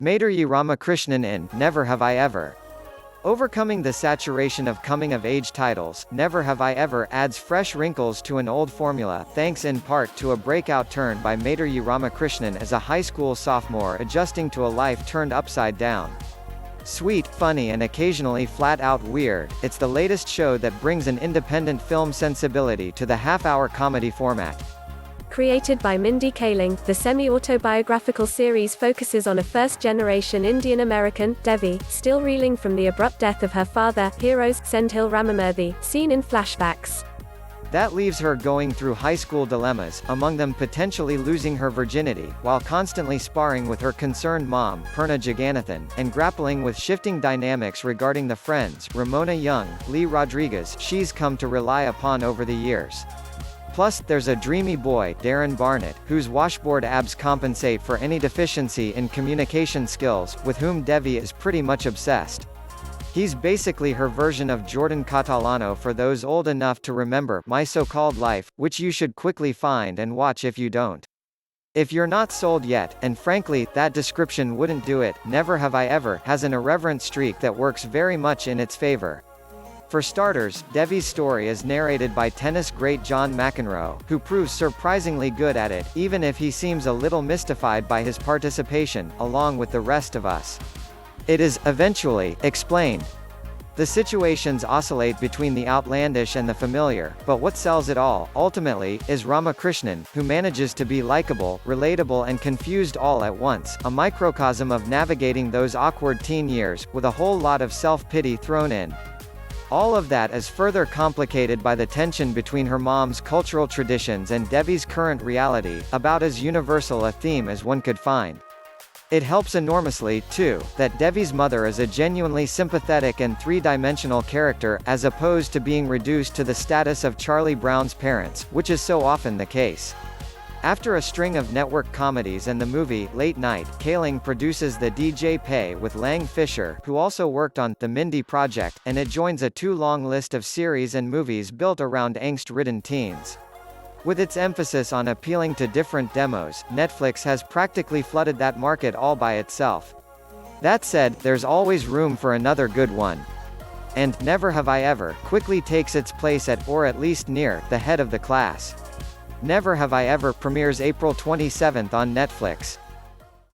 Maitreyi Ramakrishnan in Never Have I Ever. Overcoming the saturation of coming-of-age titles, Never Have I Ever adds fresh wrinkles to an old formula, thanks in part to a breakout turn by Maitreyi Ramakrishnan as a high school sophomore adjusting to a life turned upside down. Sweet, funny and occasionally flat-out weird, it's the latest show that brings an independent film sensibility to the half-hour comedy format. Created by Mindy Kaling, the semi-autobiographical series focuses on a first-generation Indian-American, Devi, still reeling from the abrupt death of her father, heroes, Senthil Ramamurthy, seen in flashbacks. That leaves her going through high school dilemmas, among them potentially losing her virginity, while constantly sparring with her concerned mom, Purna Jagannathan, and grappling with shifting dynamics regarding the friends, Ramona Young, Lee Rodriguez, she's come to rely upon over the years. Plus, there's a dreamy boy, Darren Barnett, whose washboard abs compensate for any deficiency in communication skills, with whom Devi is pretty much obsessed. He's basically her version of Jordan Catalano for those old enough to remember My So-Called Life, which you should quickly find and watch if you don't. If you're not sold yet, and frankly, that description wouldn't do it, Never Have I Ever has an irreverent streak that works very much in its favor. For starters, Devi's story is narrated by tennis great John McEnroe, who proves surprisingly good at it, even if he seems a little mystified by his participation, along with the rest of us. It is, eventually, explained. The situations oscillate between the outlandish and the familiar, but what sells it all, ultimately, is Ramakrishnan, who manages to be likable, relatable and confused all at once, a microcosm of navigating those awkward teen years, with a whole lot of self-pity thrown in. All of that is further complicated by the tension between her mom's cultural traditions and Devi's current reality, about as universal a theme as one could find. It helps enormously, too, that Devi's mother is a genuinely sympathetic and three-dimensional character, as opposed to being reduced to the status of Charlie Brown's parents, which is so often the case. After a string of network comedies and the movie Late Night, Kaling produces the DJ Pay with Lang Fisher, who also worked on The Mindy Project, and it joins a too-long list of series and movies built around angst-ridden teens. With its emphasis on appealing to different demos, Netflix has practically flooded that market all by itself. That said, there's always room for another good one. And Never Have I Ever quickly takes its place at, or at least near, the head of the class. Never Have I Ever premieres April 27 on Netflix.